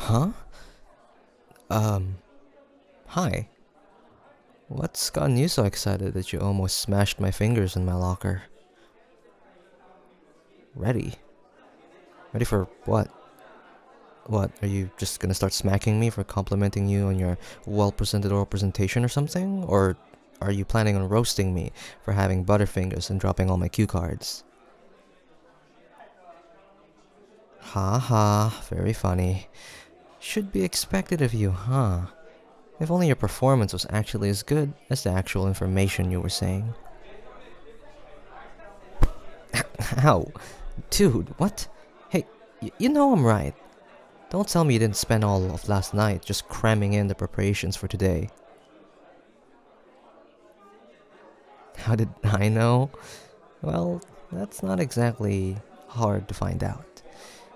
Huh? Um, Hi. What's gotten you so excited that you almost smashed my fingers in my locker? Ready? Ready for what? What, are you just gonna start smacking me for complimenting you on your well-presented oral presentation or something? Or are you planning on roasting me for having butterfingers and dropping all my cue cards? Ha ha, very funny. Should be expected of you, huh? If only your performance was actually as good as the actual information you were saying. Ow. Dude, what? Hey, you know I'm right. Don't tell me you didn't spend all of last night just cramming in the preparations for today. How did I know? Well, that's not exactly hard to find out.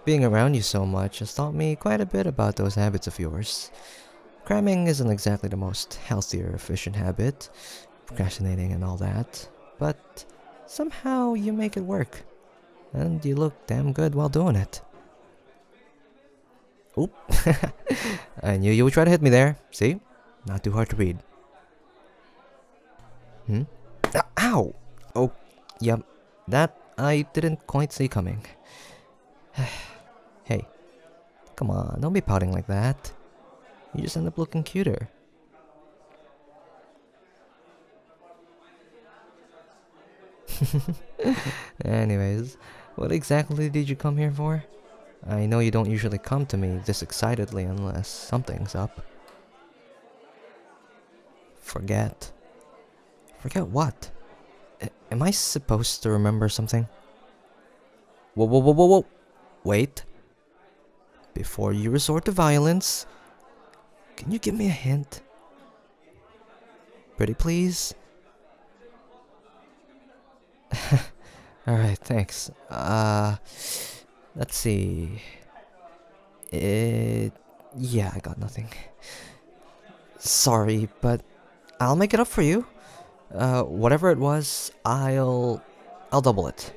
Being around you so much has taught me quite a bit about those habits of yours. Cramming isn't exactly the most healthy or efficient habit, procrastinating and all that, but somehow you make it work, and you look damn good while doing it. Oop. I knew you would try to hit me there. See? Not too hard to read. Hmm? Ow! Oh, yep. That I didn't quite see coming. Hey, come on, don't be pouting like that. You just end up looking cuter. Anyways, what exactly did you come here for? I know you don't usually come to me this excitedly unless something's up. Forget. Forget what? Am I supposed to remember something? Whoa, whoa, whoa, whoa, whoa. Wait. Before you resort to violence, can you give me a hint? Pretty please? Alright, thanks. Let's see. It. Yeah, I got nothing. Sorry, but I'll make it up for you. Whatever it was, I'll double it.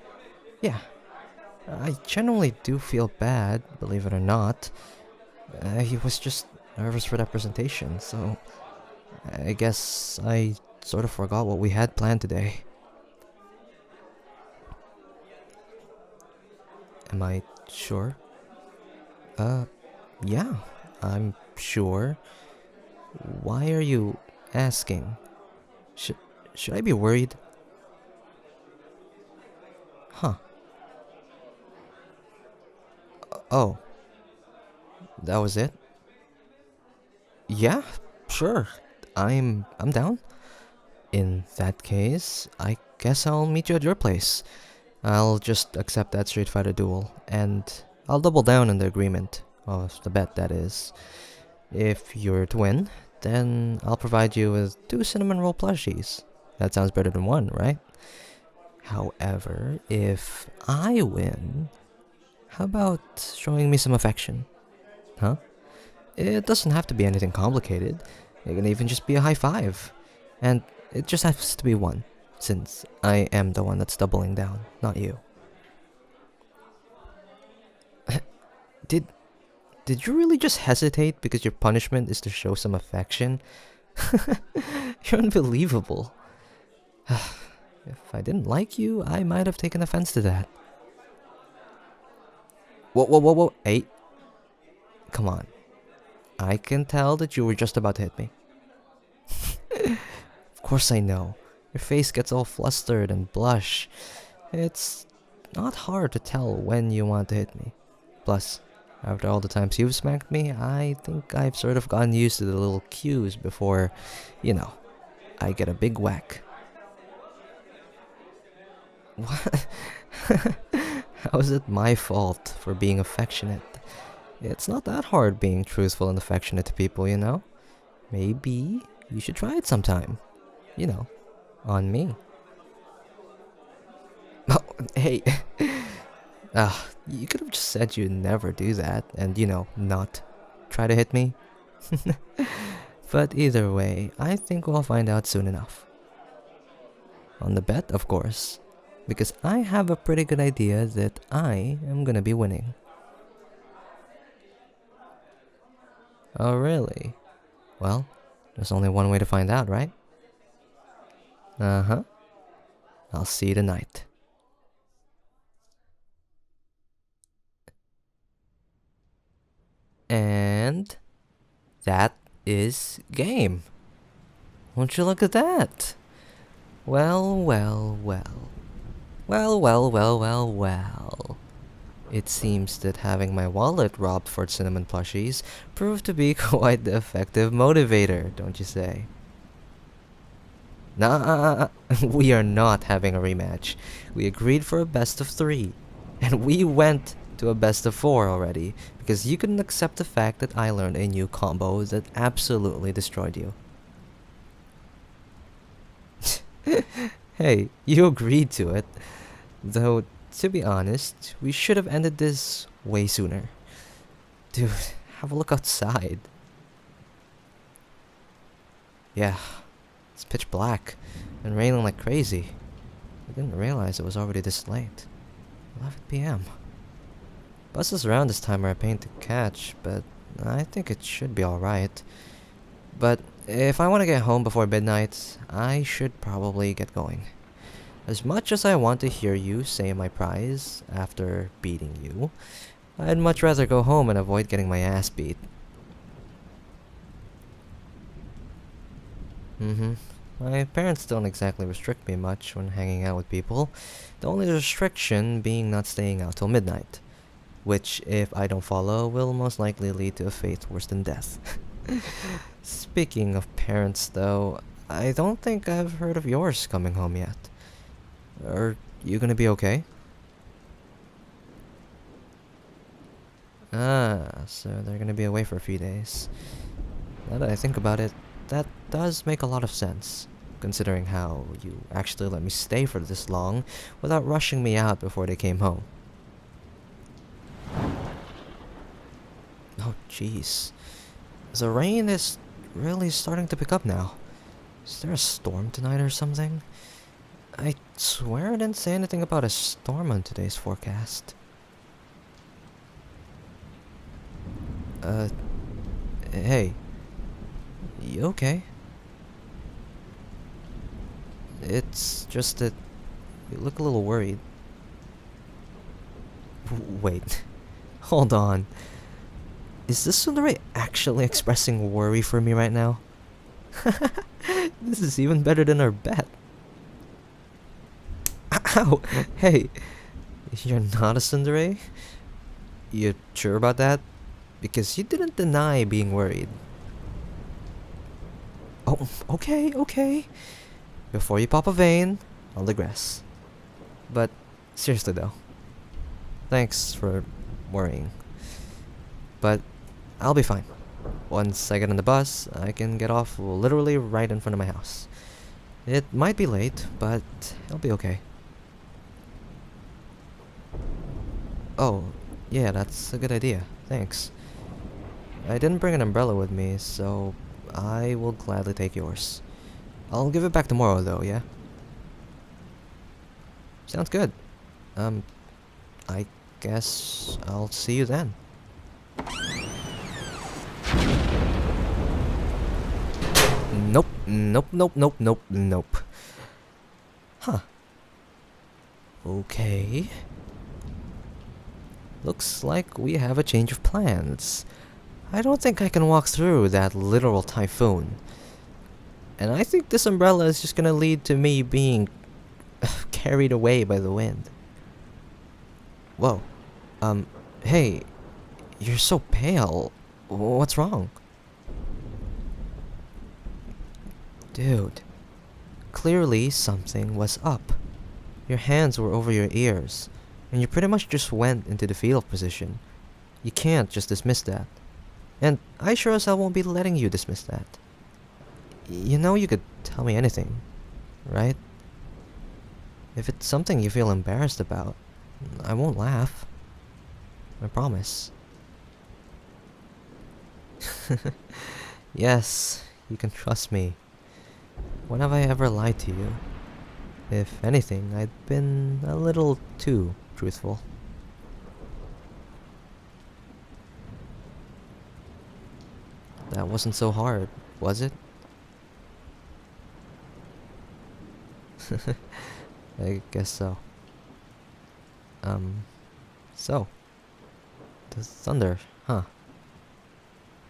Yeah, I generally do feel bad, believe it or not. He was just nervous for that presentation, so I guess I sort of forgot what we had planned today. Am I sure? Uh, yeah, I'm sure. Why are you asking? Should should I be worried? Huh. Oh, that was it? Yeah, sure. I'm down. In that case, I guess I'll meet you at your place. I'll just accept that Street Fighter duel, and I'll double down on the agreement. Of the bet, that is. If you're to win, then I'll provide you with 2 cinnamon roll plushies. That sounds better than one, right? However, if I win, how about showing me some affection? Huh? It doesn't have to be anything complicated. It can even just be a high five. And it just has to be one, since I am the one that's doubling down, not you. Did did you really just hesitate because your punishment is to show some affection? You're unbelievable. If I didn't like you, I might have taken offense to that. Whoa, whoa, whoa, whoa. Hey, come on. I can tell that you were just about to hit me. Of course I know. Your face gets all flustered and blush. It's not hard to tell when you want to hit me. Plus, after all the times you've smacked me, I think I've sort of gotten used to the little cues before, you know, I get a big whack. What? How is it my fault for being affectionate? It's not that hard being truthful and affectionate to people, you know? Maybe you should try it sometime. You know, on me. Oh, hey. You could have just said you'd never do that and, not try to hit me. But either way, I think we'll find out soon enough. On the bet, of course. Because I have a pretty good idea that I am gonna be winning. Oh, really? Well, there's only one way to find out, right? Uh-huh. I'll see you tonight. And that is game. Won't you look at that? Well, well, well. Well, well, well, well, well. It seems that having my wallet robbed for cinnamon plushies proved to be quite the effective motivator, don't you say? Nah, we are not having a rematch. We agreed for a best of three. And we went to a best of four already, because you couldn't accept the fact that I learned a new combo that absolutely destroyed you. Hey, you agreed to it. Though, to be honest, we should have ended this way sooner. Dude, have a look outside. Yeah, it's pitch black and raining like crazy. I didn't realize it was already this late. 11 p.m. Buses around this time are a pain to catch, but I think it should be alright. But if I want to get home before midnight, I should probably get going. As much as I want to hear you say my prize after beating you, I'd much rather go home and avoid getting my ass beat. My parents don't exactly restrict me much when hanging out with people, the only restriction being not staying out till midnight, which, if I don't follow, will most likely lead to a fate worse than death. Speaking of parents, though, I don't think I've heard of yours coming home yet. Are you gonna be okay? Ah, so they're gonna be away for a few days. Now that I think about it, that does make a lot of sense, considering how you actually let me stay for this long without rushing me out before they came home. Oh, jeez. The rain is really starting to pick up now. Is there a storm tonight or something? I swear I didn't say anything about a storm on today's forecast. Hey. You okay? It's just that you look a little worried. Wait. Hold on. Is this Tsundere actually expressing worry for me right now? This is even better than our bet. Ow! Hey, you're not a Tsundere? You sure about that? Because you didn't deny being worried. Oh, okay. Before you pop a vein, I'll digress. But seriously though, thanks for worrying. But I'll be fine. Once I get on the bus, I can get off literally right in front of my house. It might be late, but I'll be okay. Oh, yeah, that's a good idea. Thanks. I didn't bring an umbrella with me, so I will gladly take yours. I'll give it back tomorrow, though, yeah? Sounds good. I guess I'll see you then. Nope. Huh. Okay. Looks like we have a change of plans. I don't think I can walk through that literal typhoon. And I think this umbrella is just gonna lead to me being carried away by the wind. Whoa. Hey, you're so pale. What's wrong? Dude, clearly something was up. Your hands were over your ears, and you pretty much just went into the fetal position. You can't just dismiss that. And I sure as hell won't be letting you dismiss that. You know you could tell me anything, right? If it's something you feel embarrassed about, I won't laugh. I promise. Yes, you can trust me. When have I ever lied to you? If anything, I've been a little too truthful. That wasn't so hard, was it? I guess so. Um, so, the thunder, huh?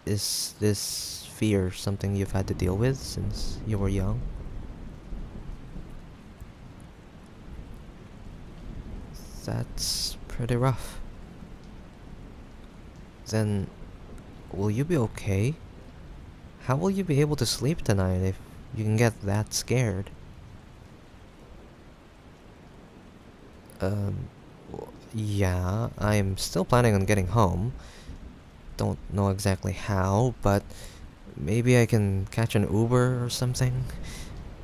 Is this fear something you've had to deal with since you were young? That's pretty rough. Then, will you be okay? How will you be able to sleep tonight if you can get that scared? Um, yeah, I'm still planning on getting home. Don't know exactly how, but maybe I can catch an Uber or something.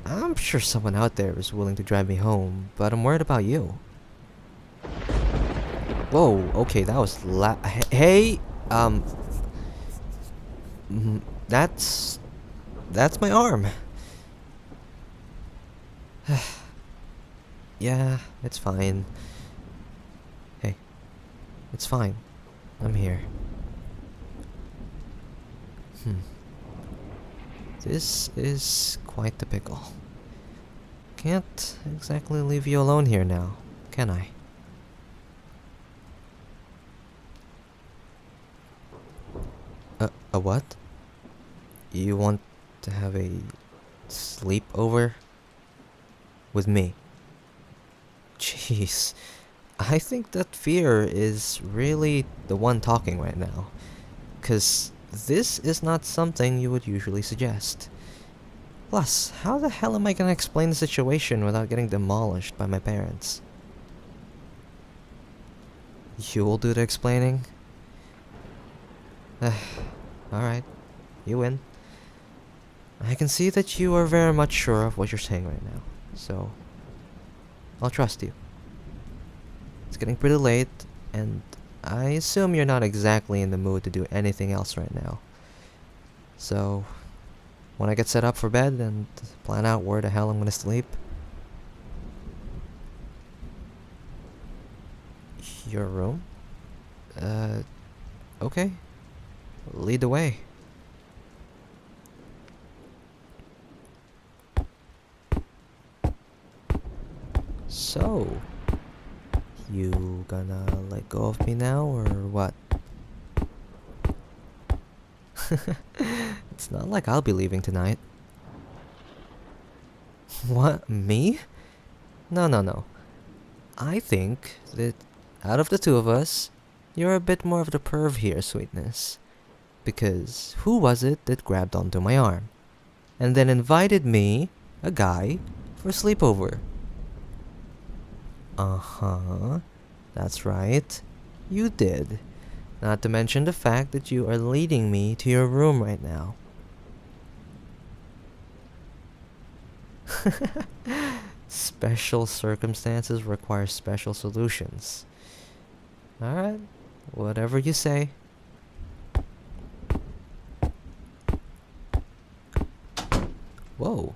I'm sure someone out there is willing to drive me home, but I'm worried about you. Whoa, okay, that was hey, um, mm, that's that's my arm. Yeah, it's fine. Hey, it's fine. I'm here. Hmm. This is quite the pickle. Can't exactly leave you alone here now, can I? A what? You want to have a sleepover with me? Jeez. I think that fear is really the one talking right now. 'Cause this is not something you would usually suggest. Plus, how the hell am I gonna explain the situation without getting demolished by my parents? You'll do the explaining? Alright, you win. I can see that you are very much sure of what you're saying right now, so I'll trust you. It's getting pretty late, and I assume you're not exactly in the mood to do anything else right now. So, when I get set up for bed and plan out where the hell I'm gonna sleep, your room? Okay. Lead the way. So, you gonna let go of me now, or what? It's not like I'll be leaving tonight. What, me? No, no, no. I think that out of the two of us, you're a bit more of the perv here, sweetness. Because who was it that grabbed onto my arm? And then invited me, a guy, for a sleepover? Uh-huh. That's right. You did. Not to mention the fact that you are leading me to your room right now. Special circumstances require special solutions. Alright, whatever you say. Whoa.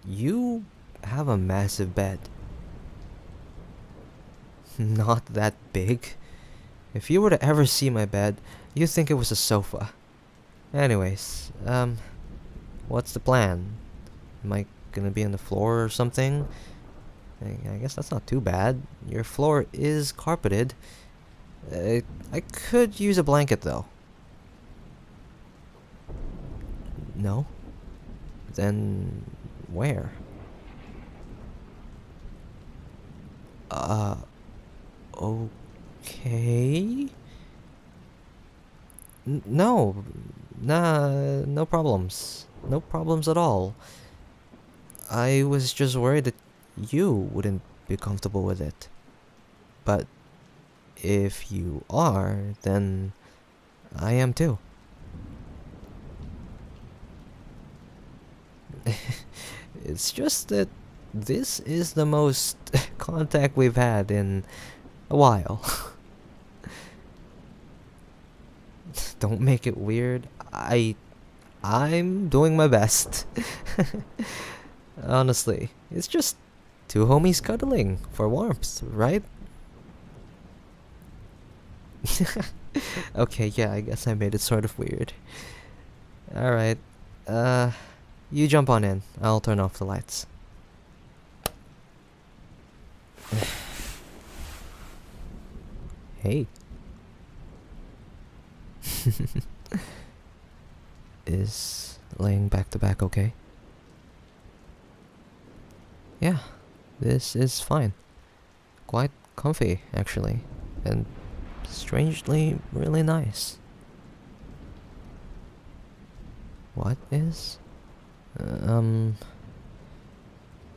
You have a massive bed. Not that big. If you were to ever see my bed, you'd think it was a sofa. Anyways, what's the plan? Am I gonna be on the floor or something? I guess that's not too bad. Your floor is carpeted. I could use a blanket though. No? Then where? Okay. No. Nah, no problems. No problems at all. I was just worried that you wouldn't be comfortable with it. But if you are, then I am too. It's just that this is the most contact we've had in a while. Don't make it weird. I'm doing my best. Honestly, it's just two homies cuddling for warmth, right? Okay, yeah, I guess I made it sort of weird. Alright. Uh, you jump on in. I'll turn off the lights. Hey. Is laying back to back okay? Yeah, this is fine. Quite comfy, actually. And strangely, really nice. What is? Um,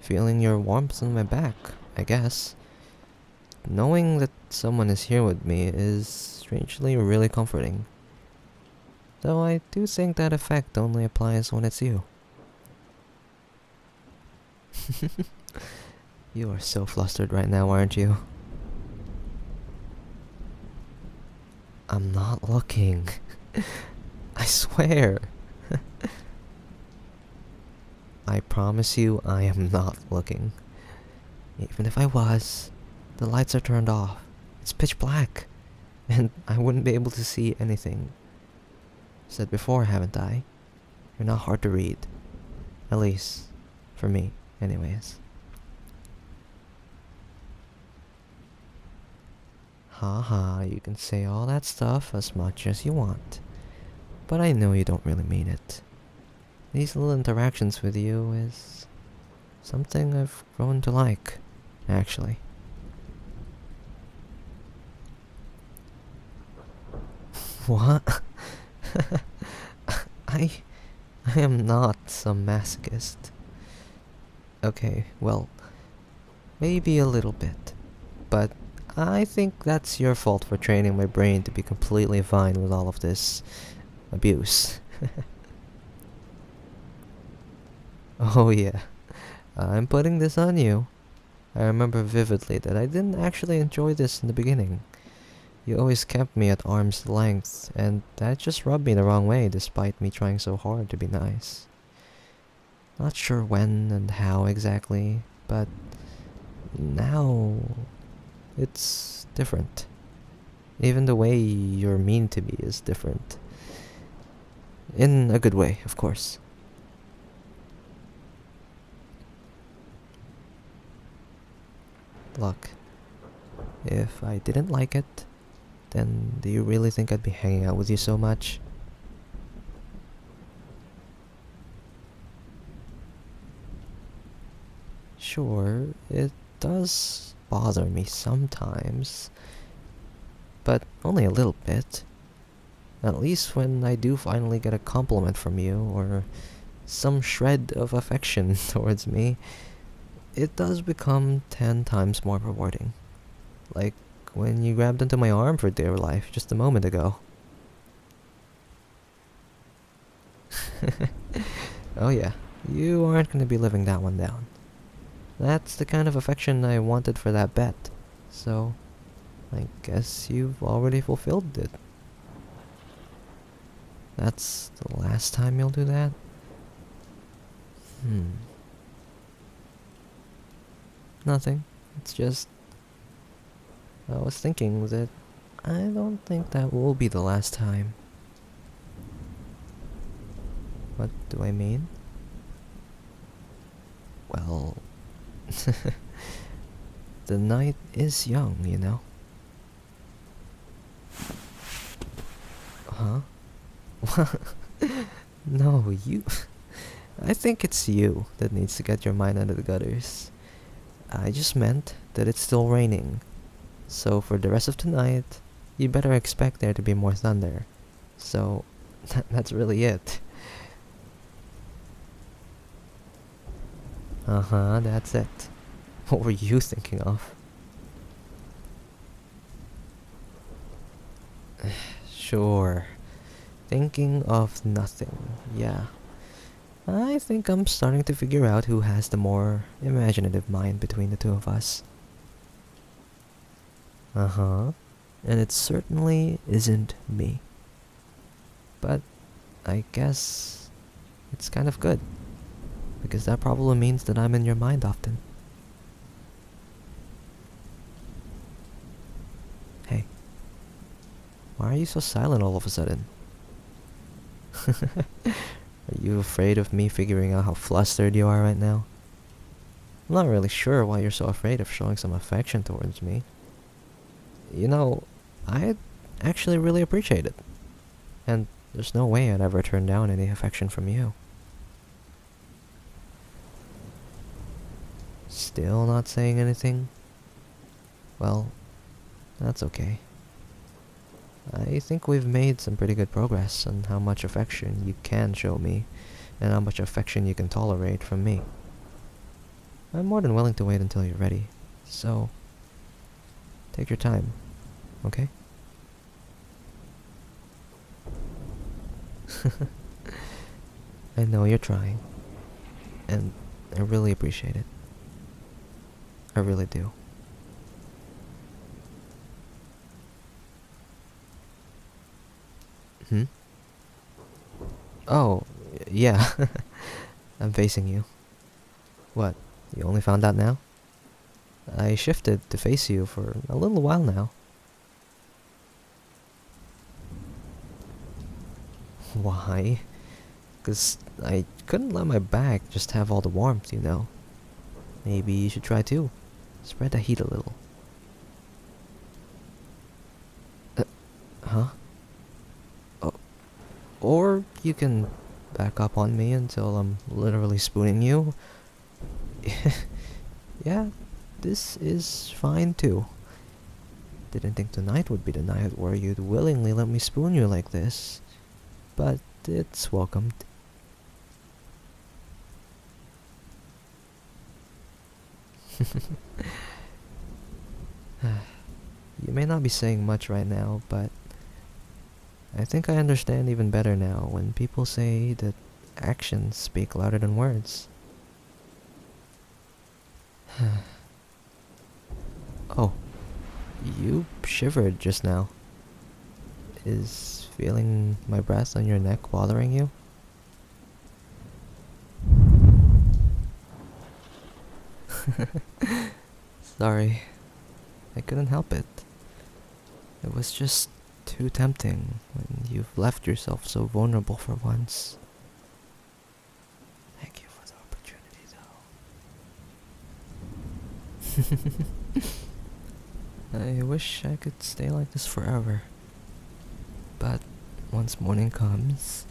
feeling your warmth on my back, I guess. Knowing that someone is here with me is strangely really comforting. Though I do think that effect only applies when it's you. You are so flustered right now, aren't you? I'm not looking. I swear. I promise you I am not looking. Even if I was, the lights are turned off. It's pitch black. And I wouldn't be able to see anything. Said before, haven't I? You're not hard to read. At least, for me, anyways. Haha, you can say all that stuff as much as you want. But I know you don't really mean it. These little interactions with you is something I've grown to like, actually. What? I I am not some masochist. Okay, well, maybe a little bit. But I think that's your fault for training my brain to be completely fine with all of this abuse. Oh yeah, I'm putting this on you. I remember vividly that I didn't actually enjoy this in the beginning. You always kept me at arm's length, and that just rubbed me the wrong way despite me trying so hard to be nice. Not sure when and how exactly, but now it's different. Even the way you're mean to me is different. In a good way, of course. Look, if I didn't like it, then do you really think I'd be hanging out with you so much? Sure, it does bother me sometimes, but only a little bit. At least when I do finally get a compliment from you, or some shred of affection towards me, it does become 10 times more rewarding. Like when you grabbed into my arm for dear life just a moment ago. Oh yeah, you aren't gonna be living that one down. That's the kind of affection I wanted for that bet. So, I guess you've already fulfilled it. That's the last time you'll do that? Nothing. It's just... I was thinking that I don't think that will be the last time. What do I mean? Well... the night is young, you know? Huh? No, you... I think it's you that needs to get your mind out of the gutters. I just meant that it's still raining. So for the rest of tonight, you better expect there to be more thunder. So, that's really it. Uh-huh, that's it. What were you thinking of? Sure. Thinking of nothing, yeah. I think I'm starting to figure out who has the more imaginative mind between the two of us. Uh-huh. And it certainly isn't me. But I guess it's kind of good. Because that probably means that I'm in your mind often. Hey. Why are you so silent all of a sudden? Are you afraid of me figuring out how flustered you are right now? I'm not really sure why you're so afraid of showing some affection towards me. You know, I actually really appreciate it. And there's no way I'd ever turn down any affection from you. Still not saying anything? Well, that's okay. I think we've made some pretty good progress on how much affection you can show me, and how much affection you can tolerate from me. I'm more than willing to wait until you're ready, so take your time, okay? I know you're trying, and I really appreciate it. I really do. Hmm? Oh, yeah. I'm facing you. What? You only found out now? I shifted to face you for a little while now. Why? 'Cause I couldn't let my back just have all the warmth, you know. Maybe you should try too. Spread the heat a little. Uh, huh? Oh, or you can back up on me until I'm literally spooning you. Yeah, this is fine too. Didn't think tonight would be the night where you'd willingly let me spoon you like this. But it's welcomed. You may not be saying much right now, but I think I understand even better now when people say that actions speak louder than words. Oh, you shivered just now. Is feeling my breath on your neck bothering you? Sorry, I couldn't help it. It was just too tempting when you've left yourself so vulnerable for once. Thank you for the opportunity, though. I wish I could stay like this forever. But once morning comes,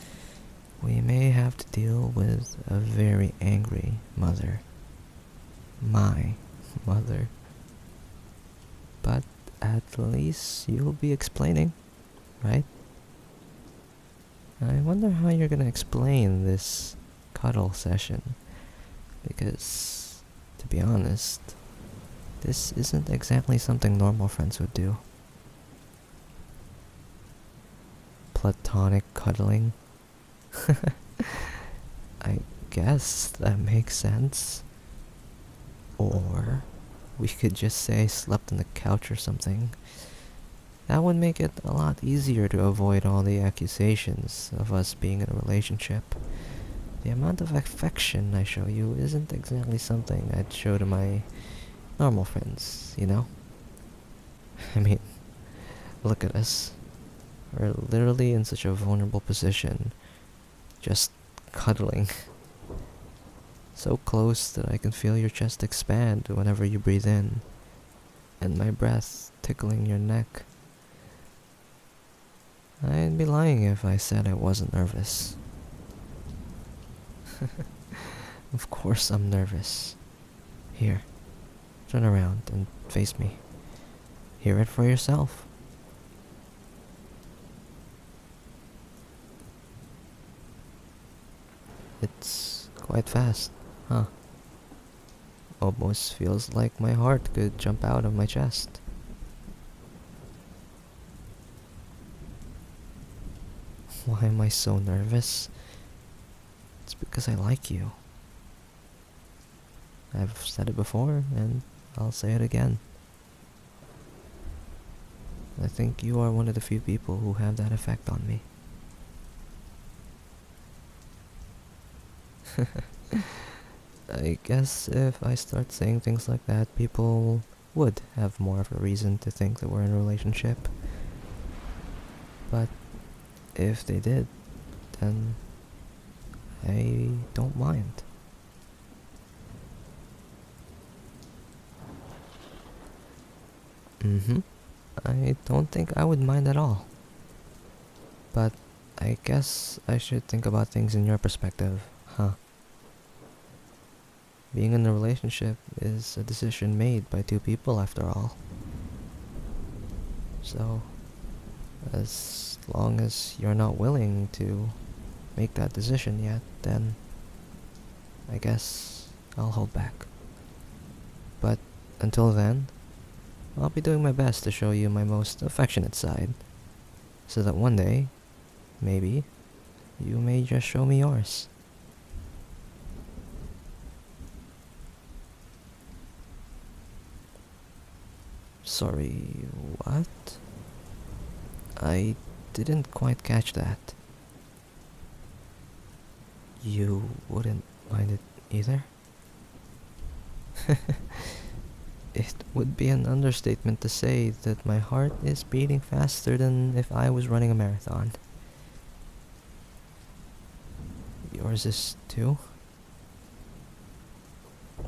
we may have to deal with a very angry mother. My mother. But at least you'll be explaining, right? I wonder how you're gonna explain this cuddle session. Because, to be honest, this isn't exactly something normal friends would do. Platonic cuddling. I guess that makes sense. Or we could just say slept on the couch or something. That would make it a lot easier to avoid all the accusations of us being in a relationship. The amount of affection I show you isn't exactly something I'd show to my normal friends, you know? I mean, look at us. We're literally in such a vulnerable position, just cuddling. So close that I can feel your chest expand whenever you breathe in, and my breath tickling your neck. I'd be lying if I said I wasn't nervous. Of course I'm nervous. Here, turn around and face me. Hear it for yourself. It's quite fast, huh? Almost feels like my heart could jump out of my chest. Why am I so nervous? It's because I like you. I've said it before, and I'll say it again. I think you are one of the few people who have that effect on me. I guess if I start saying things like that, people would have more of a reason to think that we're in a relationship. But if they did, then I don't mind. Mm-hmm. I don't think I would mind at all. But I guess I should think about things in your perspective, huh? Being in a relationship is a decision made by two people after all. So, as long as you're not willing to make that decision yet, then I guess I'll hold back. But until then, I'll be doing my best to show you my most affectionate side, so that one day, maybe, you may just show me yours. Sorry, what? I didn't quite catch that. You wouldn't mind it either? It would be an understatement to say that my heart is beating faster than if I was running a marathon. Yours is too?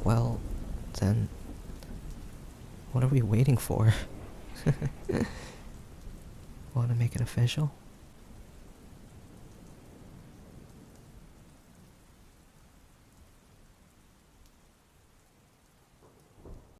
Well, then, what are we waiting for? Want to make it official?